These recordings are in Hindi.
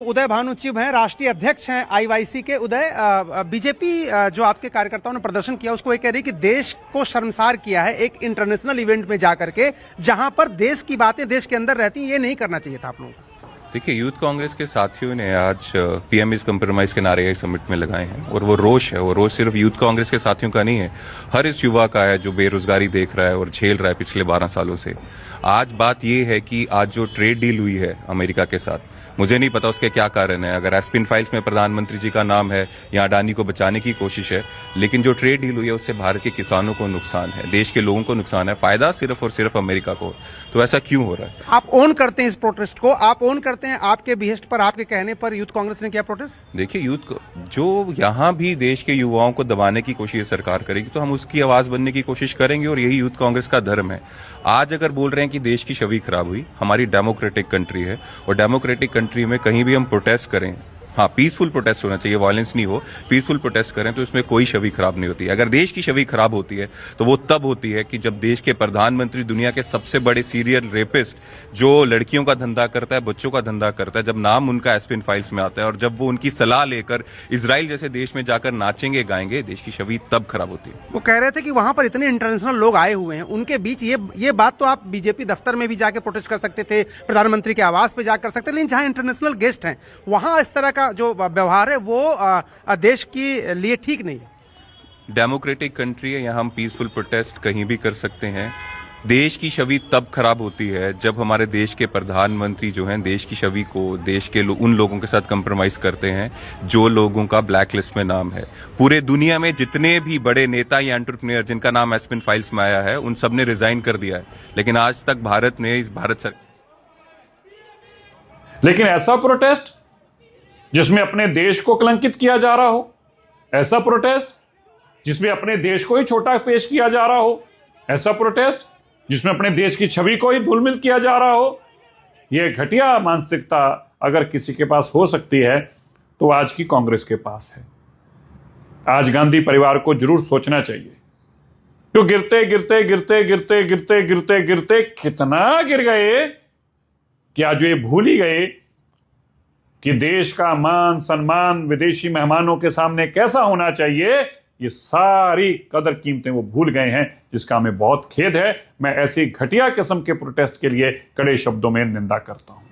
उदय भानुचिब हैं, राष्ट्रीय अध्यक्ष हैं आईवाईसी के। उदय, बीजेपी जो आपके कार्यकर्ताओं ने प्रदर्शन किया उसको ये कह रही कि देश को शर्मसार किया है एक इंटरनेशनल इवेंट में जाकर के, जहां पर देश की बातें देश के अंदर रहती हैं। ये नहीं करना चाहिए था आप लोगों को। देखिए, यूथ कांग्रेस के साथियों ने आज पीएम इज कंप्रोमाइज के नारे समिट में लगाए हैं और वो रोष है। वो रोष सिर्फ यूथ कांग्रेस के साथियों का नहीं है, हर इस युवा का है जो बेरोजगारी देख रहा है और झेल रहा है पिछले 12 सालों से। आज बात ये है कि आज जो ट्रेड डील हुई है अमेरिका के साथ, मुझे नहीं पता उसके क्या कारण है। अगर एस्पिन फाइल्स में प्रधानमंत्री जी का नाम है या अडानी को बचाने की कोशिश है, लेकिन जो ट्रेड डील हुई है उससे भारत के किसानों को नुकसान है, देश के लोगों को नुकसान है, फायदा सिर्फ और सिर्फ अमेरिका को। तो ऐसा क्यों हो रहा है? आप ओन करते हैं इस प्रोटेस्ट को, आप ओन करते हैं, आपके बिहेस्ट पर, आपके कहने पर यूथ कांग्रेस ने किया प्रोटेस्ट? देखिए, यूथ जो यहाँ भी देश के युवाओं को दबाने की कोशिश सरकार करेगी तो हम उसकी आवाज बनने की कोशिश करेंगे और यही यूथ कांग्रेस का धर्म है। आज अगर बोल रहे हैं कि देश की छवि खराब हुई, हमारी डेमोक्रेटिक कंट्री है और डेमोक्रेटिक कंट्री में कहीं भी हम प्रोटेस्ट करें, हाँ पीसफुल प्रोटेस्ट होना चाहिए, वायलेंस नहीं हो, पीसफुल प्रोटेस्ट करें तो इसमें कोई छवि खराब नहीं होती। अगर देश की छवि खराब होती है तो वो तब होती है कि जब देश के प्रधानमंत्री दुनिया के सबसे बड़े सीरियल रेपिस्ट जो लड़कियों का धंधा करता है, बच्चों का धंधा करता है, जब नाम उनका एस्पिन फाइल्स में आता है और जब वो उनकी सलाह लेकर इजराइल जैसे देश में जाकर नाचेंगे गाएंगे, देश की छवि तब खराब होती है। वो कह रहे थे कि वहां पर इतने इंटरनेशनल लोग आए हुए हैं, उनके बीच ये बात तो आप बीजेपी दफ्तर में भी जाके प्रोटेस्ट कर सकते थे, प्रधानमंत्री के आवास पे जाकर सकते थे, लेकिन जहां इंटरनेशनल गेस्ट हैं वहां इस तरह का जो व्यवहार है वो देश के लिए ठीक नहीं है। डेमोक्रेटिक कंट्री है, यहाँ हम पीसफुल प्रोटेस्ट कहीं भी कर सकते हैं। देश की छवि तब खराब होती है जब हमारे देश के प्रधानमंत्री जो हैं देश की छवि को देश के उन लोगों के साथ कंप्रोमाइज करते हैं जो लोगों का ब्लैक लिस्ट में नाम है। पूरे दुनिया में जितने भी बड़े नेता या एंटरप्रेन्योर जिनका नाम एस्पिन फाइल्स में आया है उन सब ने रिजाइन कर दिया है, लेकिन आज तक भारत ने लेकिन ऐसा प्रोटेस्ट जिसमें अपने देश को कलंकित किया जा रहा हो, ऐसा प्रोटेस्ट जिसमें अपने देश को ही छोटा पेश किया जा रहा हो, ऐसा प्रोटेस्ट जिसमें अपने देश की छवि को ही धूमिल किया जा रहा हो, यह घटिया मानसिकता अगर किसी के पास हो सकती है तो आज की कांग्रेस के पास है। आज गांधी परिवार को जरूर सोचना चाहिए तो गिरते गिरते गिरते गिरते गिरते गिरते गिरते कितना गिर गए कि आज ये भूल ही गए कि देश का मान सम्मान विदेशी मेहमानों के सामने कैसा होना चाहिए। ये सारी कदर कीमतें वो भूल गए हैं, जिसका हमें बहुत खेद है। मैं ऐसी घटिया किस्म के प्रोटेस्ट के लिए कड़े शब्दों में निंदा करता हूं।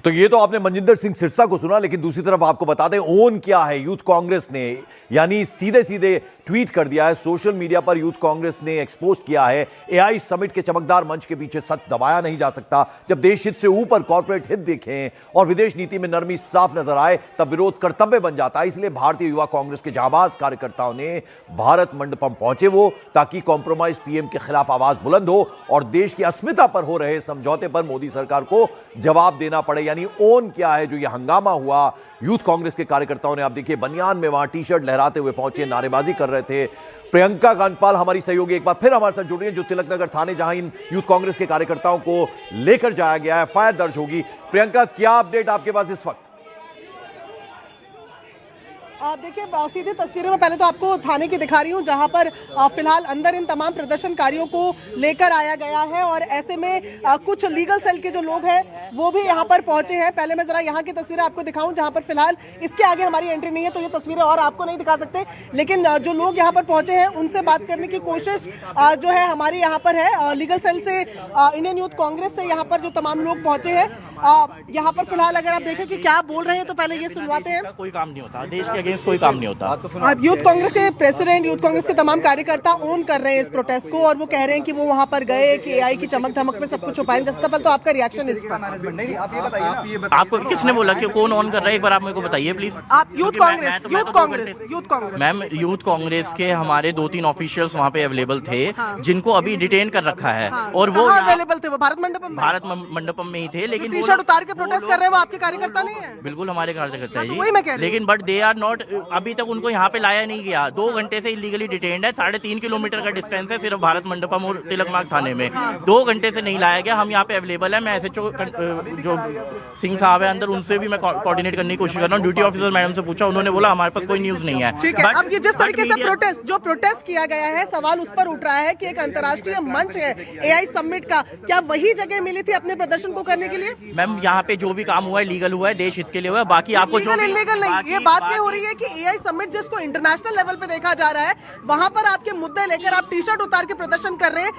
तो ये तो आपने मनजिंदर सिंह सिरसा को सुना, लेकिन दूसरी तरफ आपको बता दें ओन क्या है यूथ कांग्रेस ने, यानी सीधे सीधे ट्वीट कर दिया है। सोशल मीडिया पर यूथ कांग्रेस ने एक्सपोज किया है एआई समिट के चमकदार मंच के पीछे सच दबाया नहीं जा सकता। जब देश हित से ऊपर कॉर्पोरेट हित देखें और विदेश नीति में नरमी साफ नजर आए तब विरोध कर्तव्य बन जाता है। इसलिए भारतीय युवा कांग्रेस के जाबाज कार्यकर्ताओं ने भारत मंडपम पहुंचे वो, ताकि कॉम्प्रोमाइज पीएम के खिलाफ आवाज बुलंद हो और देश की अस्मिता पर हो रहे समझौते पर मोदी सरकार को जवाब देना पड़े। यानी ओन क्या है जो यह हंगामा हुआ यूथ कांग्रेस के कार्यकर्ताओं ने, आप देखिए बनियान में वहां टी शर्ट लहराते हुए पहुंचे, नारेबाजी कर रहे थे। प्रियंका कांडपाल हमारी सहयोगी एक बार फिर हमारे साथ जुड़ रही है, जो तिलकनगर थाने जहां इन यूथ कांग्रेस के कार्यकर्ताओं को लेकर जाया गया है, एफआईआर दर्ज होगी। प्रियंका, क्या अपडेट आपके पास इस वक्त? देखिए, सीधे तस्वीरों में पहले तो आपको थाने की दिखा रही हूँ, जहां पर फिलहाल अंदर इन तमाम प्रदर्शनकारियों को लेकर आया गया है और ऐसे में कुछ लीगल सेल के जो लोग हैं वो भी यहां पर पहुंचे हैं। पहले मैं जरा यहां की तस्वीरें आपको दिखाऊं, जहां पर फिलहाल इसके आगे हमारी एंट्री नहीं है तो ये तस्वीरें और आपको नहीं दिखा सकते, लेकिन जो लोग यहाँ पर पहुंचे हैं उनसे बात करने की कोशिश जो है हमारी यहाँ पर है। लीगल सेल से, इंडियन यूथ कांग्रेस से यहाँ पर जो तमाम लोग पहुंचे हैं, यहाँ पर फिलहाल अगर आप देखें कि क्या बोल रहे हैं तो पहले ये सुनवाते हैं। कोई काम नहीं होता, देश के अगेंस्ट कोई काम नहीं होता। अब यूथ कांग्रेस के प्रेसिडेंट, यूथ कांग्रेस के तमाम कार्यकर्ता ओन कर रहे हैं इस प्रोटेस्ट को और वो कह रहे हैं कि वो वहां पर गए कि एआई की चमक धमक में सब कुछ छुपाएं। जस्ट पहले तो आपका रिएक्शन इस पर? आपको किसने बोला कि कौन ऑन कर रहा है, एक बार आप मेरे को बताइए प्लीज। आप youth Congress ma'am, youth Congress के हमारे 2-3 ऑफिशियल्स वहाँ पे अवेलेबल थे, जिनको अभी डिटेन कर रखा है और वो अवेलेबल थे, वो भारत मंडपम में ही थे, लेकिन टी शर्ट उतार के प्रोटेस्ट कर रहे हैं। वो आपके कार्यकर्ता नहीं है? बिल्कुल हमारे कार्यकर्ता है जी, लेकिन बट दे आर नॉट, अभी तक उनको यहाँ पे लाया नहीं गया। 2 घंटे से इलीगली डिटेन्ड है, 3.5 किलोमीटर का डिस्टेंस है सिर्फ भारत मंडपम और तिलकनाग थाने में। 2 घंटे से नहीं लाया गया। हम यहाँ पे अवेलेबल है। मैं एसएचओ जो सिंह साहब है अंदर, उनसे भी मैं कोऑर्डिनेट करने की कोशिश कर रहा हूँ। ड्यूटी ऑफिसर मैडम से पूछा, उन्होंने बोला हमारे पास कोई न्यूज नहीं है। अब ये जिस तरीके से प्रोटेस्ट किया गया है, सवाल उस पर उठ रहा है कि एक अंतर्राष्ट्रीय मंच है एआई समिट का, क्या वही जगह मिली थी अपने प्रदर्शन को करने के लिए? मैम यहाँ पे जो भी काम हुआ है लीगल हुआ है, देश हित के लिए हुआ है। बाकी आपको जो लीगल भी इलीगल नहीं, ये बात ये हो रही है कि एआई समिट जिसको इंटरनेशनल लेवल पे देखा जा रहा है, वहां पर आपके मुद्दे लेकर आप टी शर्ट उतार के प्रदर्शन कर रहे हैं।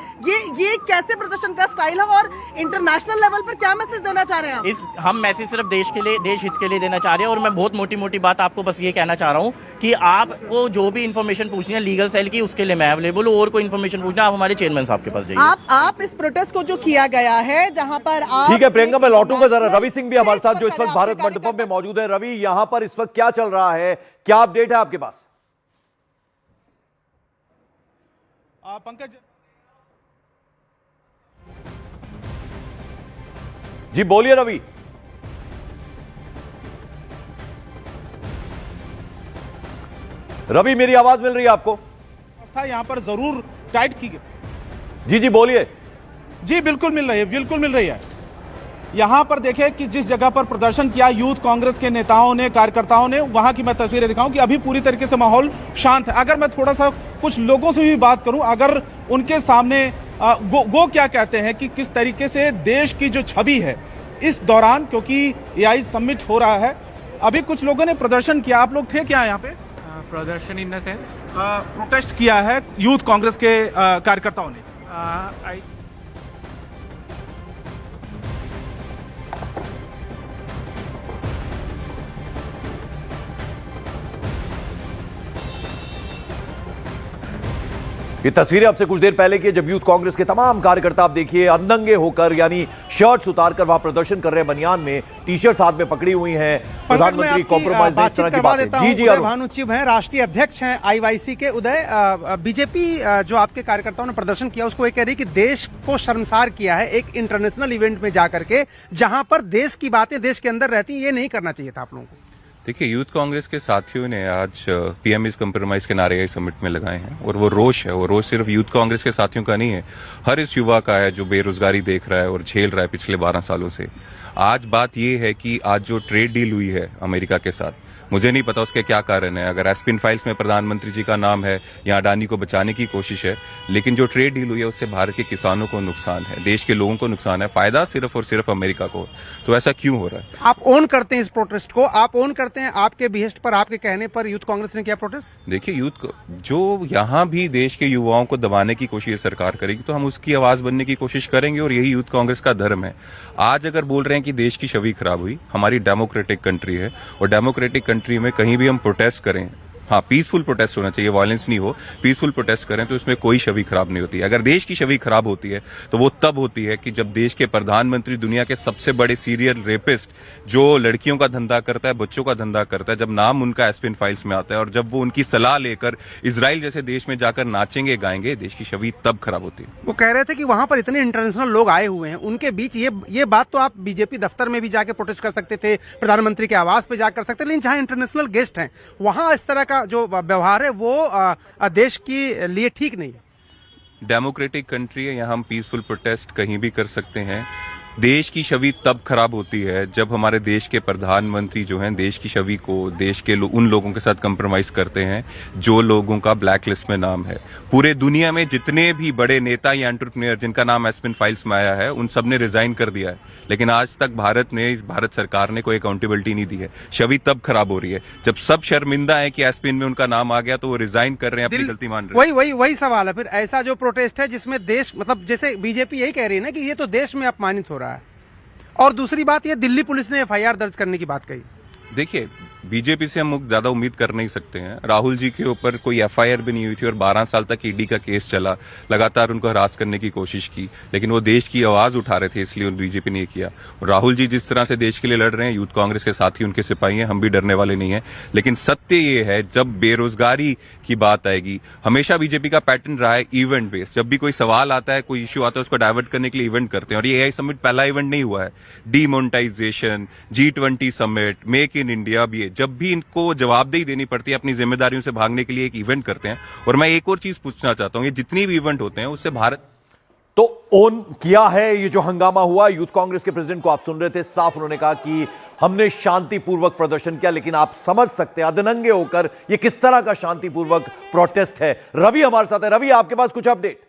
ये कैसे प्रदर्शन का स्टाइल है और इंटरनेशनल लेवल पर क्या मैसेज देना चाह रहे हैं आप? हम मैसेज सिर्फ देश के लिए, देश हित के लिए देना चाह रहे हैं। और मैं बहुत मोटी मोटी बात आपको बस ये कहना चाह रहा हूँ कि आपको जो भी इन्फॉर्मेशन पूछनी है लीगल सेल की, उसके लिए मैं अवेलेबल हूँ। और कोई इन्फॉर्मेशन पूछना आप हमारे चेयरमैन साहब के पास जाइए। आप इस प्रोटेस्ट को जो किया गया है, जहां पर आप ठीक है प्रियंका, मैं लौटूंगा जरा। रवि सिंह भी हमारे साथ जो इस वक्त भारत मंडपम में मौजूद है। रवि, यहां पर इस वक्त क्या चल रहा है, क्या अपडेट है आपके पास? पंकज जी बोलिए रवि। रवि, मेरी आवाज मिल रही है आपको? व्यवस्था यहां पर जरूर टाइट की गई। जी जी बोलिए। जी बिल्कुल मिल रही है, बिल्कुल मिल रही है। यहां पर देखिए कि जिस जगह पर प्रदर्शन किया यूथ कांग्रेस के नेताओं ने, कार्यकर्ताओं ने, वहां की मैं तस्वीरें दिखाऊं कि अभी पूरी तरीके से माहौल शांत है। अगर मैं थोड़ा सा कुछ लोगों से भी बात करूं, अगर उनके सामने वो क्या कहते हैं कि किस तरीके से देश की जो छवि है इस दौरान, क्योंकि एआई समिट हो रहा है, अभी कुछ लोगों ने प्रदर्शन किया। आप लोग थे क्या यहाँ पे? प्रदर्शन इन द सेंस प्रोटेस्ट किया है यूथ कांग्रेस के कार्यकर्ताओं ने। ये तस्वीरें आपसे कुछ देर पहले की, जब यूथ कांग्रेस के तमाम कार्यकर्ता आप देखिए अंदंगे होकर, यानी शर्ट्स उतारकर वहां प्रदर्शन कर रहे हैं, बनियान में, टी शर्ट हाथ में पकड़ी हुई हैं। प्रधानमंत्री कॉम्प्रोमाइज इस तरह की बातें। जी जी, भानुचिब हैं, राष्ट्रीय अध्यक्ष हैं आईवाईसी के। उदय, बीजेपी जो आपके कार्यकर्ताओं ने प्रदर्शन किया उसको ये कह रही है कि देश को शर्मसार किया है एक इंटरनेशनल इवेंट में जाकर के, जहां पर देश की बातें देश के अंदर रहती, ये नहीं करना चाहिए था आप लोगों को। देखिए, यूथ कांग्रेस के साथियों ने आज पीएम इज कंप्रोमाइज के नारे एआई समिट में लगाए हैं। और वो रोष है, वो रोष सिर्फ यूथ कांग्रेस के साथियों का नहीं है, हर इस युवा का है जो बेरोजगारी देख रहा है और झेल रहा है पिछले 12 सालों से। आज बात ये है कि आज जो ट्रेड डील हुई है अमेरिका के साथ, मुझे नहीं पता उसके क्या कारण है। अगर एस्पिन फाइल्स में प्रधानमंत्री जी का नाम है या अडानी को बचाने की कोशिश है, लेकिन जो ट्रेड डील हुई है उससे भारत के किसानों को नुकसान है, देश के लोगों को नुकसान है, फायदा सिर्फ और सिर्फ अमेरिका को। तो ऐसा क्यों हो रहा है? आप ओन करते हैं इस प्रोटेस्ट को, आप ओन करते हैं, आपके बिहेस्ट पर, आपके कहने पर यूथ कांग्रेस ने किया प्रोटेस्ट? देखिए, यूथ जो यहाँ भी देश के युवाओं को दबाने की कोशिश सरकार करेगी तो हम उसकी आवाज बनने की कोशिश करेंगे। और यही यूथ कांग्रेस का धर्म है। आज अगर बोल रहे हैं कि देश की छवि खराब हुई, हमारी डेमोक्रेटिक कंट्री है और डेमोक्रेटिक कंट्री में कहीं भी हम प्रोटेस्ट करें, हाँ पीसफुल प्रोटेस्ट होना चाहिए, वायलेंस नहीं हो, पीसफुल प्रोटेस्ट करें तो इसमें कोई छवि खराब नहीं होती। अगर देश की छवि खराब होती है तो वो तब होती है कि जब देश के प्रधानमंत्री, दुनिया के सबसे बड़े सीरियल रेपिस्ट जो लड़कियों का धंधा करता है, बच्चों का धंधा करता है, जब नाम उनका एस्पिन फाइल्स में आता है और जब वो उनकी सलाह लेकर इजराइल जैसे देश में जाकर नाचेंगे गाएंगे, देश की छवि तब खराब होती है। वो कह रहे थे कि वहां पर इतने इंटरनेशनल लोग आए हुए हैं, उनके बीच ये बात तो आप बीजेपी दफ्तर में भी जाके प्रोटेस्ट कर सकते थे, प्रधानमंत्री के आवास पे जाकर सकते थे, लेकिन जहां इंटरनेशनल गेस्ट हैं वहां इस तरह का जो व्यवहार है वो देश के लिए ठीक नहीं है। डेमोक्रेटिक कंट्री है, यहाँ हम पीसफुल प्रोटेस्ट कहीं भी कर सकते हैं। देश की छवि तब खराब होती है जब हमारे देश के प्रधानमंत्री जो हैं देश की छवि को, देश के उन लोगों के साथ कंप्रोमाइज करते हैं जो लोगों का ब्लैक लिस्ट में नाम है। पूरे दुनिया में जितने भी बड़े नेता या एंटरप्रेन्योर जिनका नाम एस्पिन फाइल्स में आया है, उन सब ने रिजाइन कर दिया है, लेकिन आज तक भारत सरकार ने कोई अकाउंटेबिलिटी नहीं दी है। छवि तब खराब हो रही है जब सब शर्मिंदा है कि एस्पिन में उनका नाम आ गया तो वो रिजाइन कर रहे हैं, अपनी गलती मान रहे हैं। वही सवाल है फिर, ऐसा जो प्रोटेस्ट है जिसमें देश, मतलब जैसे बीजेपी यही कह रही है ना कि ये तो देश में अपमानित हो रहा है। और दूसरी बात, ये दिल्ली पुलिस ने एफआईआर दर्ज करने की बात कही। देखिए, बीजेपी से हम ज्यादा उम्मीद कर नहीं सकते हैं। राहुल जी के ऊपर कोई एफआईआर भी नहीं हुई थी और 12 साल तक ईडी का केस चला, लगातार उनको हरास करने की कोशिश की, लेकिन वो देश की आवाज उठा रहे थे, इसलिए बीजेपी ने किया। और राहुल जी जिस तरह से देश के लिए लड़ रहे हैं, यूथ कांग्रेस के साथी उनके सिपाही हैं, हम भी डरने वाले नहीं है। लेकिन सत्य ये है, जब बेरोजगारी की बात आएगी, हमेशा बीजेपी का पैटर्न रहा है इवेंट बेस्ड। जब भी कोई सवाल आता है, कोई इश्यू आता है, उसको डाइवर्ट करने के लिए इवेंट करते हैं। और ये एआई समिट पहला इवेंट नहीं हुआ है। Demonetization, G20 summit, make in India, भी जब भी इनको जवाबदेही देनी पड़ती है, अपनी जिम्मेदारियों से भागने के लिए एक इवेंट करते हैं। और मैं एक और चीज पूछना चाहता हूं, ये जितनी भी इवेंट होते हैं उससे भारत तो ओन किया है। ये जो हंगामा हुआ, यूथ कांग्रेस के प्रेसिडेंट को आप सुन रहे थे, साफ उन्होंने कहा कि हमने शांतिपूर्वक प्रदर्शन किया, लेकिन आप समझ सकते हैं अधनंगे होकर ये किस तरह का शांतिपूर्वक प्रोटेस्ट है। रवि हमारे साथ है। रवि, आपके पास कुछ अपडेट?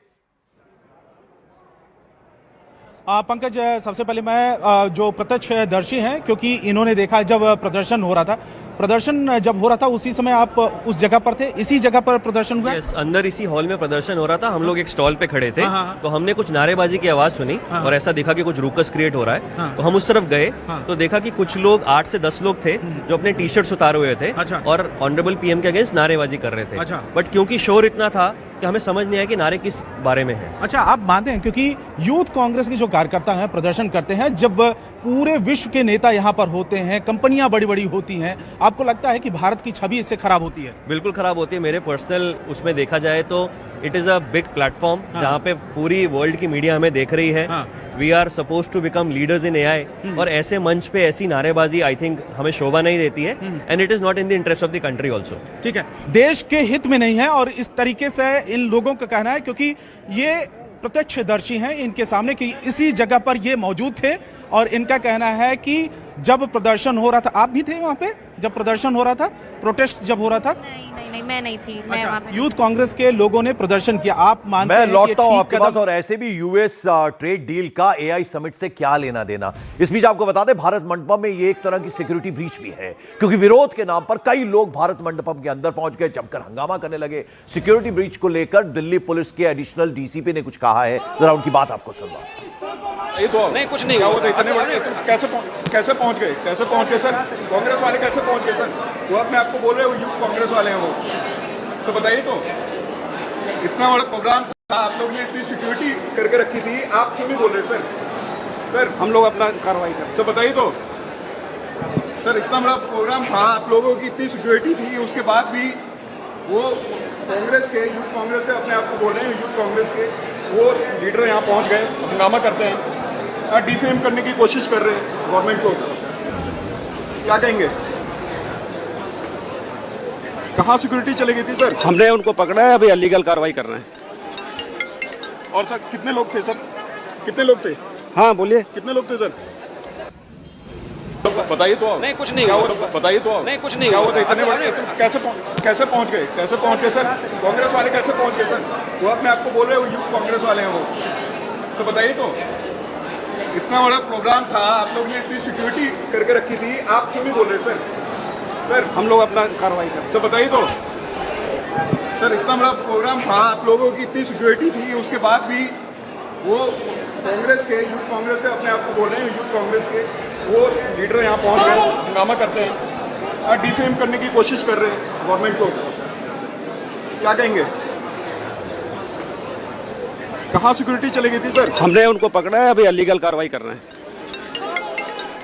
पंकज, सबसे पहले मैं जो प्रत्यक्षदर्शी हैं, क्योंकि इन्होंने देखा जब प्रदर्शन हो रहा था, प्रदर्शन जब हो रहा था उसी समय आप उस जगह पर थे, इसी जगह पर प्रदर्शन हुआ? Yes, अंदर इसी हॉल में प्रदर्शन हो रहा था। हम लोग एक स्टॉल पे खड़े थे, तो हमने कुछ नारेबाजी की आवाज सुनी और ऐसा देखा कि कुछ रुकस क्रिएट हो रहा है, तो हम उस तरफ गए तो देखा कि कुछ लोग 8 से 10 लोग थे जो अपने टी शर्ट्स उतारे हुए थे और ऑनरेबल पीएम के अगेंस्ट नारेबाजी कर रहे थे। बट क्योंकि शोर इतना था कि हमें समझ नहीं आया कि नारे किस बारे में है। अच्छा, आप मानते हैं, क्योंकि यूथ कांग्रेस के जो कार्यकर्ता हैं प्रदर्शन करते हैं, जब पूरे विश्व के नेता यहाँ पर होते हैं, कंपनियां बड़ी बड़ी होती हैं, आपको लगता है कि भारत की छवि इससे खराब होती है? बिल्कुल खराब होती है। मेरे पर्सनल उसमें देखा जाए तो it is a big platform जहाँ पे पूरी वर्ल्ड की मीडिया हमें देख रही है। We are suppose to become leaders in AI, और ऐसे मंच पे ऐसी नारेबाजी आई थिंक हमें शोभा नहीं देती है, and it is not in the interest of the country also. ठीक है, देश के हित में नहीं है, और इस तरीके से इन लोगों का कहना है, क्योंकि ये प्रत्यक्षदर्शी हैं इनके सामने कि इसी जगह पर ये मौजूद थे, और इनका कहना है कि जब प्रदर्शन हो रहा था, आप भी थे वहां पे जब प्रदर्शन हो रहा था, प्रोटेस्ट जब हो रहा था? नहीं, मैं नहीं थी। मैं वहाँ पे यूथ कांग्रेस के लोगों ने प्रदर्शन किया, आप मानते हैं मैं कि लौटता हूं ये आपके ठीक पास। कदम? और ऐसे भी यूएस ट्रेड डील का एआई समिट से क्या लेना देना? इस बीच आपको बता दें, भारत मंडपम में ये एक तरह की सिक्योरिटी ब्रीच भी है, क्योंकि विरोध के नाम पर कई लोग भारत मंडपम के अंदर पहुंच गए, जमकर हंगामा करने लगे। सिक्योरिटी ब्रीच को लेकर दिल्ली पुलिस के एडिशनल डीसीपी ने कुछ कहा है, जरा उनकी बात आपको सुनवा। नहीं, कुछ नहीं हुआ। कैसे पहुंच गए सर? कांग्रेस वाले कैसे पहुंच गए सर? वो अपने आपको बोल रहे हो यूथ कांग्रेस वाले हैं वो, तो बताइए तो। इतना बड़ा प्रोग्राम था, आप लोग ने इतनी सिक्योरिटी करके रखी थी, आप क्यों नहीं बोल रहे सर? सर हम लोग अपना कार्रवाई करें, तो बताइए तो। सर इतना बड़ा प्रोग्राम था, आप लोगों की इतनी सिक्योरिटी थी, उसके बाद भी वो कांग्रेस के, यूथ कांग्रेस के अपने आप को बोल रहे हैं यूथ कांग्रेस के, वो लीडर यहाँ पहुँच गए, हंगामा करते हैं, डिफेम करने की कोशिश कर रहे हैं गवर्नमेंट को। क्या कहेंगे? कहाँ सिक्योरिटी चली गई थी सर? हमने उनको पकड़ा है, अभी अलीगल कार्रवाई कर रहे हैं। और सर कितने लोग थे सर? कितने लोग थे? हाँ बोलिए। कितने लोग थे सर? बताइए तो आप। नहीं, कुछ नहीं हुआ। बताइए तो आप। नहीं, कुछ नहीं हुआ। इतने बड़े कैसे पहुंच गए सर? कांग्रेस वाले कैसे पहुंच गए सर? वो अपने आपको बोल रहे हो यूथ कांग्रेस वाले हैं वो, तो बताइए तो। इतना बड़ा प्रोग्राम था, आप लोग ने इतनी सिक्योरिटी करके रखी थी, आप क्यों नहीं बोल रहे सर? सर हम लोग अपना कार्रवाई करें, तो बताइए तो। सर इतना बड़ा प्रोग्राम था, आप लोगों की इतनी सिक्योरिटी थी, उसके बाद भी वो कांग्रेस के, यूथ कांग्रेस के अपने आप को बोल रहे हैं यूथ कांग्रेस के, वो लीडर यहाँ पहुँच गए, हंगामा करते हैं, डिफेम करने की कोशिश कर रहे हैं गवर्नमेंट को। क्या कहेंगे? कहाँ सिक्योरिटी चली गई थी सर? हमने उनको पकड़ा है, अभी अलीगल कार्रवाई कर रहे हैं।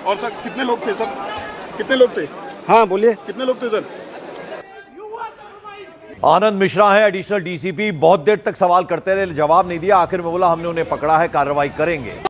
और सर कितने लोग थे सर? कितने लोग थे? हाँ बोलिए। कितने लोग थे सर? आनंद मिश्रा है एडिशनल डीसीपी, बहुत देर तक सवाल करते रहे, जवाब नहीं दिया, आखिर में बोला हमने उन्हें पकड़ा है, कार्रवाई करेंगे।